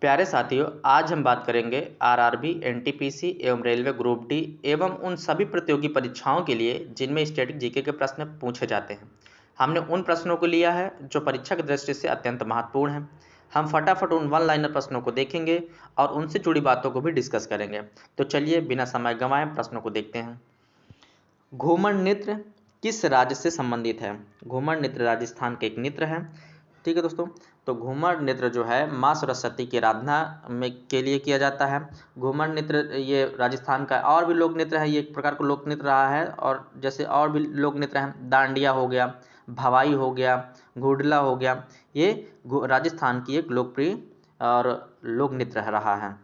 प्यारे साथियों, आज हम बात करेंगे आरआरबी, एनटीपीसी एवं रेलवे ग्रुप डी एवं उन सभी प्रतियोगी परीक्षाओं के लिए जिनमें स्टैटिक जीके के प्रश्न पूछे जाते हैं। हमने उन प्रश्नों को लिया है जो परीक्षा की दृष्टि से अत्यंत महत्वपूर्ण हैं। हम फटाफट उन वन लाइनर प्रश्नों को देखेंगे और उनसे जुड़ी बातों को भी डिस्कस करेंगे। तो चलिए बिना समय गंवाए प्रश्नों को देखते हैं। घूमर नृत्य किस राज्य से संबंधित है? घूमर नृत्य राजस्थान के एक नृत्य है। ठीक है दोस्तों, तो घूमर नृत्य जो है माँ सरस्वती की आराधना में के लिए किया जाता है। घूमर नृत्य ये राजस्थान का और भी लोक नृत्य है, ये एक प्रकार का लोक नृत्य रहा है। और जैसे और भी लोक नृत्य हैं, डांडिया हो गया, भवाई हो गया, घुड़ला हो गया, ये राजस्थान की एक लोकप्रिय और लोक नृत्य रहा है।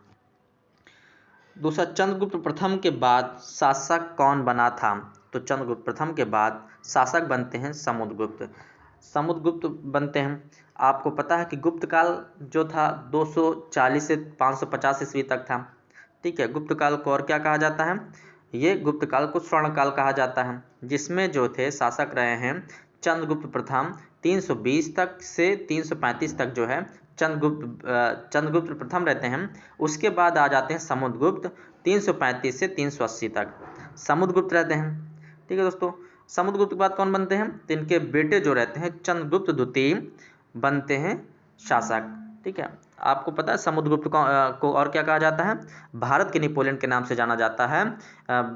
दूसरा, चंद्रगुप्त प्रथम के बाद शासक कौन बना था? तो चंद्रगुप्त प्रथम के बाद शासक बनते हैं समुद्रगुप्त। समुद्रगुप्त बनते हैं। आपको पता है कि गुप्त काल जो था 240 से 550 ईस्वी तक था। ठीक है, गुप्त काल को और क्या कहा जाता है? ये गुप्त काल को स्वर्ण काल कहा जाता है, जिसमें जो थे शासक रहे हैं चंद्रगुप्त प्रथम 320 तक से 335 तक जो है चंद्रगुप्त प्रथम रहते हैं। उसके बाद आ जाते हैं समुद्रगुप्त 335 से 380 तक समुद्रगुप्त रहते हैं। ठीक है दोस्तों, समुद्रगुप्त के बाद कौन बनते हैं? तो इनके बेटे जो रहते हैं चंद्रगुप्त द्वितीय बनते हैं शासक। ठीक है, आपको पता है समुद्रगुप्त को और क्या कहा जाता है? भारत के नेपोलियन के नाम से जाना जाता है।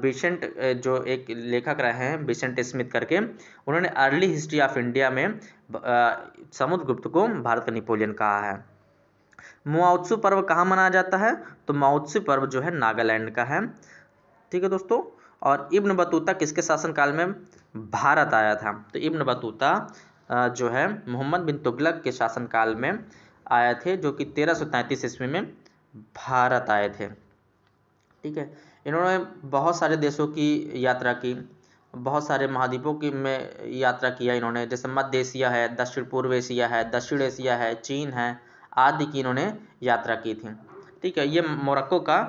बिसेंट जो एक लेखक रहे हैं बिसेंट स्मिथ करके, उन्होंने अर्ली हिस्ट्री ऑफ इंडिया में समुद्रगुप्त को भारत का नेपोलियन कहा है। महोत्सव पर्व कहाँ मनाया जाता है? तो महोत्सव पर्व जो है नागालैंड का है। ठीक है दोस्तों, और इब्न बतूता किसके शासनकाल में भारत आया था? तो इब्न बतूता जो है मोहम्मद बिन तुगलक के शासनकाल में आए थे, जो कि 1333 ईस्वी में भारत आए थे। ठीक है, इन्होंने बहुत सारे देशों की यात्रा की, बहुत सारे महाद्वीपों की में यात्रा किया इन्होंने, जैसे मध्य एशिया है, दक्षिण पूर्व एशिया है, दक्षिण एशिया है, चीन है आदि की इन्होंने यात्रा की थी। ठीक है, ये मोरक्को का।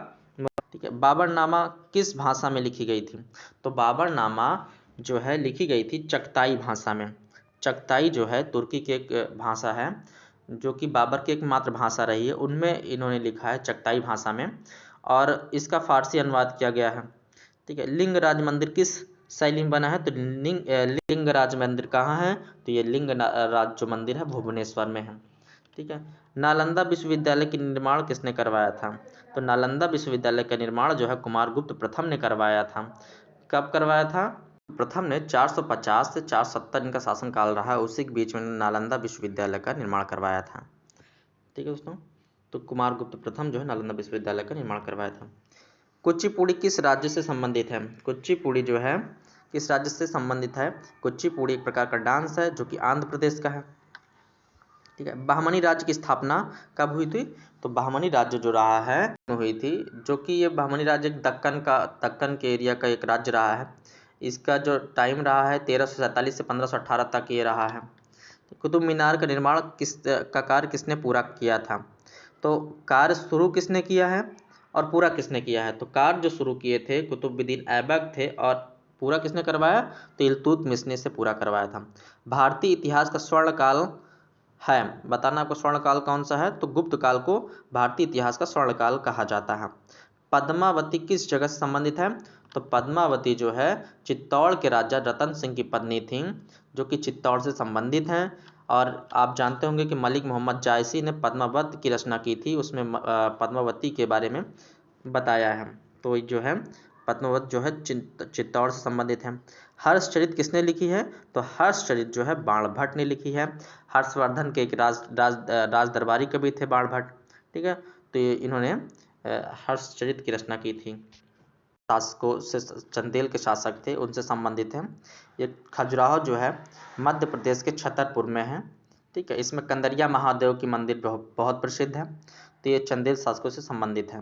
ठीक है, बाबरनामा किस भाषा में लिखी गई थी? तो बाबरनामा जो है लिखी गई थी चगताई भाषा में। चगताई जो है तुर्की की एक भाषा है, जो कि बाबर की एक मातृभाषा रही है, उनमें इन्होंने लिखा है चगताई भाषा में, और इसका फारसी अनुवाद किया गया है। ठीक है, लिंगराज मंदिर किस शैली में बना है? तो लिंगराज मंदिर कहाँ है? तो ये लिंगराज जो मंदिर है भुवनेश्वर में है। ठीक है, नालंदा विश्वविद्यालय का निर्माण किसने करवाया था? तो नालंदा विश्वविद्यालय का निर्माण जो है कुमारगुप्त प्रथम ने करवाया था। कब करवाया था? प्रथम ने 450 से 470 इनका शासनकाल रहा, उसी के बीच में नालंदा विश्वविद्यालय का निर्माण करवाया था। ठीक है दोस्तों, तो कुमारगुप्त प्रथम जो है नालंदा विश्वविद्यालय का निर्माण करवाया था। कुचिपुड़ी किस राज्य से संबंधित है? कुचिपुड़ी जो है किस राज्य से संबंधित है? कुचिपुड़ी एक प्रकार का डांस है जो कि आंध्र प्रदेश का है। ठीक है, बहमनी राज्य की स्थापना कब हुई थी? तो बहमनी राज्य जो रहा है हुई थी, जो कि ये बहमनी राज्य दक्कन के एरिया का एक राज्य रहा है। इसका जो टाइम रहा है 1347 से 1518 तक ये रहा है। कुतुब मीनार का निर्माण का कार्य किसने पूरा किया था? तो कार्य शुरू किसने किया है और पूरा किसने किया है? तो कार्य जो शुरू किए थे कुतुबुद्दीन ऐबक थे, और पूरा किसने करवाया? तो इल्तुतमिश ने से पूरा करवाया था। भारतीय इतिहास का स्वर्ण काल है, बताना आपको स्वर्ण काल कौन सा है? तो गुप्त काल को भारतीय इतिहास का स्वर्ण काल कहा जाता है। पद्मावती किस जगह से संबंधित है? तो पद्मावती जो है चित्तौड़ के राजा रतन सिंह की पत्नी थी, जो कि चित्तौड़ से संबंधित हैं। और आप जानते होंगे कि मलिक मोहम्मद जायसी ने पद्मावत की रचना की थी, उसमें पद्मावती के बारे में बताया है। तो जो है पद्मावत जो है चित्तौड़ से संबंधित है। हर्षचरित किसने लिखी है? तो हर्षचरित जो है बाणभट्ट ने लिखी है। हर्षवर्धन के एक राज दरबारी कवि थे बाणभट्ट। ठीक है, तो ये इन्होंने हर्षचरित की रचना की थी। शासकों से चंदेल के शासक थे, उनसे संबंधित है। ये खजुराहो जो है मध्य प्रदेश के छतरपुर में है। ठीक है, इसमें कंदरिया महादेव की मंदिर बहुत प्रसिद्ध है। तो ये चंदेल शासकों से संबंधित है।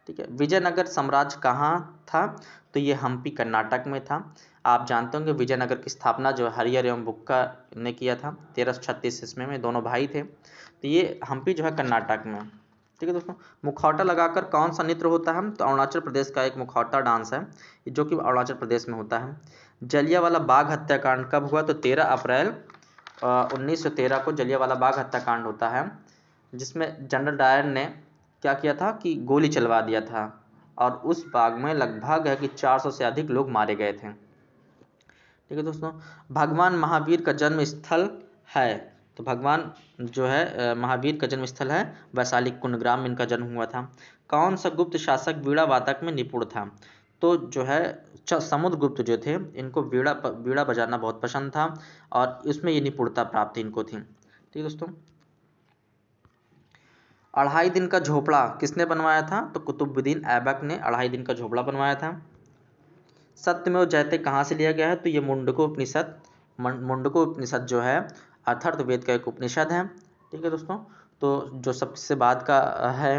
ठीक है, विजयनगर साम्राज्य कहाँ था? तो ये हम्पी कर्नाटक में था। आप जानते होंगे विजयनगर की स्थापना जो हरिहर एवं बुक्का ने किया था 1336 ईस्वी में, दोनों भाई थे। तो ये हम्पी जो है कर्नाटक में। ठीक है दोस्तों, मुखौटा लगाकर कौन सा नृत्य होता है? तो अरुणाचल प्रदेश का एक मुखौटा डांस है, जो कि अरुणाचल प्रदेश में होता है। जलियांवाला बाग हत्याकांड कब हुआ? तो 13 अप्रैल 1913 को जलियांवाला बाग हत्याकांड होता है, जिसमें जनरल डायर ने क्या किया था कि गोली चलवा दिया था, और उस बाग में लगभग है कि 400 से अधिक लोग मारे गए थे। ठीक है दोस्तों, भगवान महावीर का जन्म स्थल है, तो भगवान जो है महावीर का जन्म स्थल है वैशाली कुंडग्राम में इनका जन्म हुआ था। कौन सा गुप्त शासक वीणा वादक में निपुण था? तो जो है समुद्रगुप्त जो थे, इनको वीणा बजाना बहुत पसंद था और इसमें ये निपुणता प्राप्त इनको थी। ठीक है दोस्तों, 2.5 दिन का झोपड़ा किसने बनवाया था? तो कुतुबुद्दीन ऐबक ने 2.5 दिन का झोपड़ा बनवाया था। सत्यमेव जयते कहाँ से लिया गया है? तो ये मुंडको उपनिषद जो है अथर्ववेद का एक उपनिषद है। ठीक है दोस्तों, तो जो सबसे बाद का है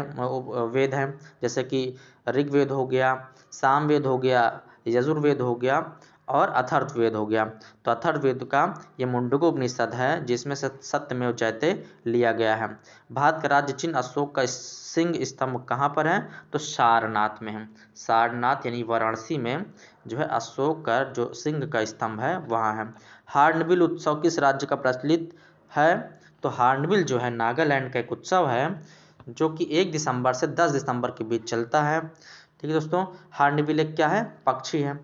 वेद है, जैसे कि ऋग्वेद हो गया, सामवेद हो गया, यजुर्वेद हो गया और अथर्ववेद हो गया। तो अथर्ववेद का ये मुंडको उपनिषद है जिसमें से सत्यमेव जयते लिया गया है। भारत का राज्य चिन्ह अशोक का सिंह स्तंभ कहाँ पर है? तो सारनाथ में है। सारनाथ यानी वाराणसी में जो है अशोक का जो सिंह का स्तंभ है वहाँ है। हार्नबिल उत्सव किस राज्य का प्रचलित है? तो हार्नबिल जो है नागालैंड का एक उत्सव है जो कि 1 दिसंबर से 10 दिसंबर के बीच चलता है। ठीक है दोस्तों, हार्नबिल एक क्या है? पक्षी है।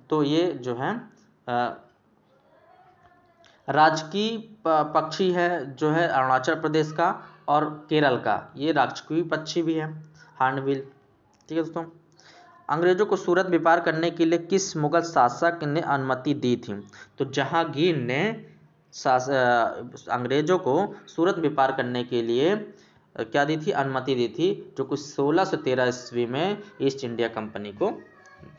तो ये जो है राजकीय पक्षी है जो है अरुणाचल प्रदेश का और केरल का, ये राजकीय पक्षी भी है हार्नबिल। ठीक है दोस्तों, अंग्रेजों को सूरत व्यापार करने के लिए किस मुगल शासक ने अनुमति दी थी? तो जहांगीर ने अंग्रेजों को सूरत व्यापार करने के लिए क्या दी थी? अनुमति दी थी, जो कुछ 1613 ईस्वी में ईस्ट इंडिया कंपनी को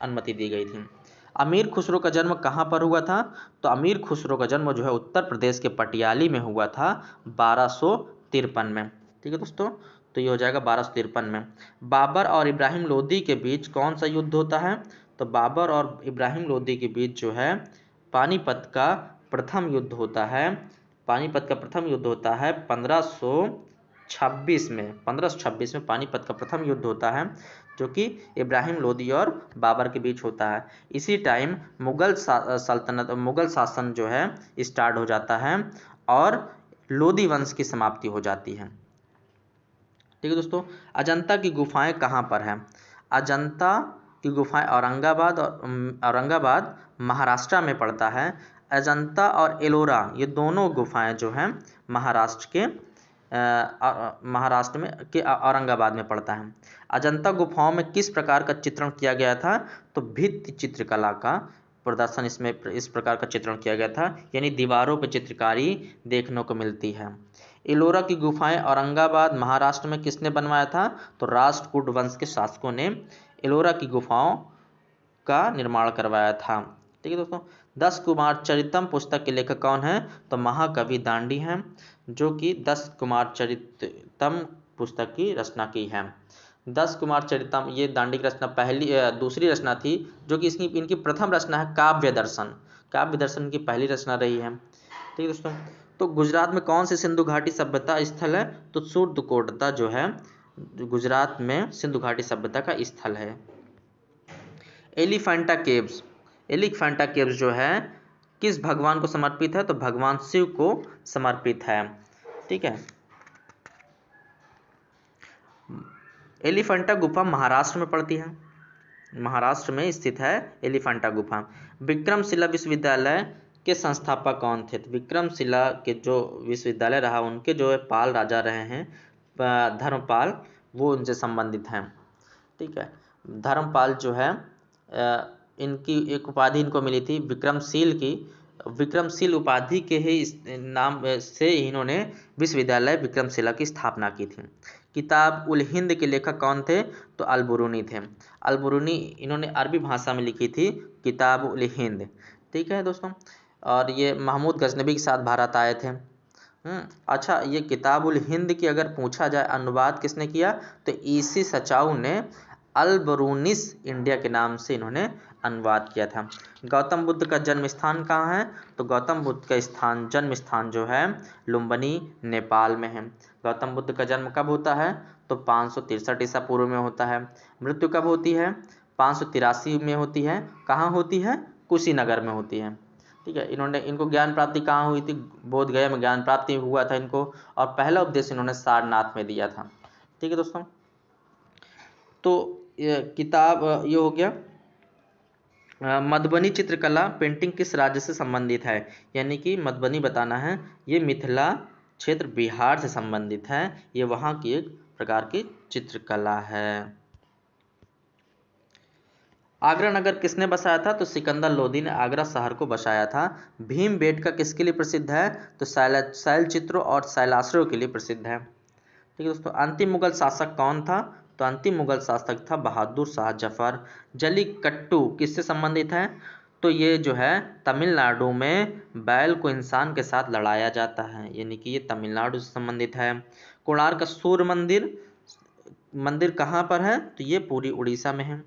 अनुमति दी गई थी। अमीर खुसरो का जन्म कहाँ पर हुआ था? तो अमीर खुसरो का जन्म जो है उत्तर प्रदेश के पटियाली में हुआ था 1253 में। ठीक है दोस्तों, तो ये हो जाएगा 1253 में। बाबर और इब्राहिम लोदी के बीच कौन सा युद्ध होता है? तो बाबर और इब्राहिम लोदी के बीच जो है पानीपत का प्रथम युद्ध होता है। पानीपत का प्रथम युद्ध होता है 1526 में। 1526 में पानीपत का प्रथम युद्ध होता है जो कि इब्राहिम लोदी और बाबर के बीच होता है। इसी टाइम मुगल शासन जो है स्टार्ट हो जाता है और लोदी वंश की समाप्ति हो जाती है। ठीक है दोस्तों, अजंता की गुफाएं कहाँ पर हैं? अजंता की गुफाएं औरंगाबाद महाराष्ट्र में पड़ता है। अजंता और एलोरा ये दोनों गुफाएं जो हैं महाराष्ट्र में के औरंगाबाद में पड़ता है। अजंता गुफाओं में किस प्रकार का चित्रण किया गया था? तो भित्ति चित्रकला का प्रदर्शन इसमें इस प्रकार का चित्रण किया गया था, यानी दीवारों पर चित्रकारी देखने को मिलती है। एलोरा की गुफाएं औरंगाबाद महाराष्ट्र में किसने बनवाया था? तो राष्ट्रकूट वंश के शासकों ने एलोरा की गुफाओं का निर्माण करवाया था। ठीक है दोस्तों, 10 कुमार चरितम पुस्तक के लेखक कौन है? तो महाकवि दांडी हैं, जो कि 10 कुमार चरितम पुस्तक की रचना की है। 10 कुमार चरितम ये दांडी की रचना दूसरी रचना थी, जो कि इनकी प्रथम रचना है काव्य दर्शन। काव्य दर्शन की पहली रचना रही है। ठीक है दोस्तों, तो गुजरात में कौन सी सिंधु घाटी सभ्यता स्थल है? तो सूर्यकोटदा जो है गुजरात में सिंधु घाटी सभ्यता का स्थल है। एलिफेंटा केव्स जो है किस भगवान को समर्पित है? तो भगवान शिव को समर्पित है। ठीक है, एलिफेंटा गुफा महाराष्ट्र में पड़ती है, महाराष्ट्र में स्थित है एलिफेंटा गुफा। विक्रमशिला विश्वविद्यालय के संस्थापक कौन थे? तो विक्रमशिला के जो विश्वविद्यालय रहा उनके जो पाल राजा रहे हैं धर्मपाल, वो उनसे संबंधित हैं। ठीक है, धर्मपाल जो है इनकी एक उपाधि इनको मिली थी विक्रमशील उपाधि के ही नाम से इन्होंने विश्वविद्यालय विक्रमशिला की स्थापना की थी। किताब उल हिंद के लेखक कौन थे? तो अल-बुरूनी थे। अल-बुरूनी इन्होंने अरबी भाषा में लिखी थी किताब उल हिंद। ठीक है दोस्तों, और ये महमूद गजनबी के साथ भारत आए थे। अच्छा, ये किताब उल हिंद की अगर पूछा जाए अनुवाद किसने किया? तो ईसी सचाऊ ने अल-बरूनिस इंडिया के नाम से इन्होंने अनुवाद किया था। गौतम बुद्ध का जन्म स्थान कहाँ है? तो गौतम बुद्ध का जन्म स्थान जो है लुम्बिनी नेपाल में है। गौतम बुद्ध का जन्म कब होता है? तो 563 ईसा पूर्व में होता है। मृत्यु कब होती है? 583 में होती है। कहाँ होती है? कुशीनगर में होती है। ठीक है। इनको ज्ञान प्राप्ति कहाँ हुई थी? बोध गया में ज्ञान प्राप्ति हुआ था इनको, और पहला उपदेश इन्होंने सारनाथ में दिया था। ठीक है दोस्तों, तो ये किताब ये हो गया। मधुबनी चित्रकला पेंटिंग किस राज्य से संबंधित है? यानी कि मधुबनी बताना है, ये मिथिला क्षेत्र बिहार से संबंधित है, ये वहाँ की एक प्रकार की चित्रकला है। आगरा नगर किसने बसाया था? तो सिकंदर लोदी ने आगरा शहर को बसाया था। भीमबेटका किसके लिए प्रसिद्ध है? तो शैल चित्रों और शैलाश्रयों के लिए प्रसिद्ध है। ठीक है दोस्तों, अंतिम मुगल शासक कौन था? तो अंतिम मुगल शासक था बहादुर शाह जफर। जल्लीकट्टू किससे संबंधित है? तो ये जो है तमिलनाडु में बैल को इंसान के साथ लड़ाया जाता है, यानी कि ये तमिलनाडु से संबंधित है। कोणार्क सूर्य मंदिर कहाँ पर है? तो ये पूरी उड़ीसा में है।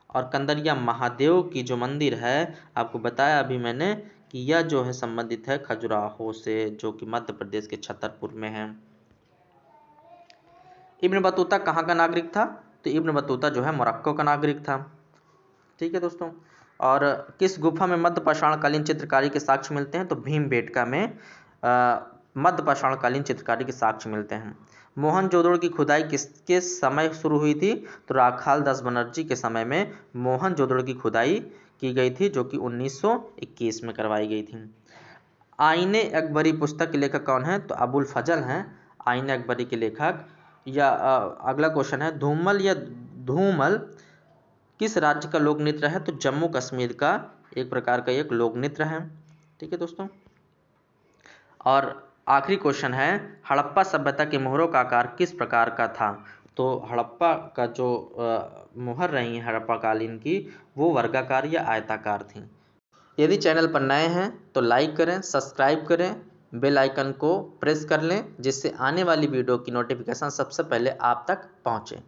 और कंदरिया महादेव की जो मंदिर है, आपको बताया अभी मैंने कि यह जो है संबंधित है खजुराहो से, जो कि मध्य प्रदेश के छतरपुर में है। इब्न बतूता कहाँ का नागरिक था? तो इब्न बतूता जो है मोरक्को का नागरिक था। ठीक है दोस्तों, और किस गुफा में मध्य पाषाणकालीन चित्रकारी के साक्ष्य मिलते हैं? तो भीमबेटका में मध्य पाषाणकालीन चित्रकारी के साक्ष्य मिलते हैं। मोहनजोदड़ो की खुदाई किसके समय शुरू हुई थी? तो राखाल दास बनर्जी के समय में मोहनजोदड़ो की खुदाई की गई थी, जो कि 1921 में करवाई गई थी। आईने अकबरी पुस्तक के लेखक कौन है? तो अबुल फजल हैं आईने अकबरी के लेखक। या अगला क्वेश्चन है, धूमल किस राज्य का लोक नृत्य है? तो जम्मू कश्मीर का एक प्रकार का एक लोक नृत्य है। ठीक है दोस्तों, और आखिरी क्वेश्चन है, हड़प्पा सभ्यता के मोहरों का आकार किस प्रकार का था? तो हड़प्पा का जो मोहर रही है हड़प्पा कालीन की, वो वर्गाकार या आयताकार थी। यदि चैनल पर नए हैं तो लाइक करें, सब्सक्राइब करें, बेल आइकन को प्रेस कर लें, जिससे आने वाली वीडियो की नोटिफिकेशन सबसे पहले आप तक पहुंचे।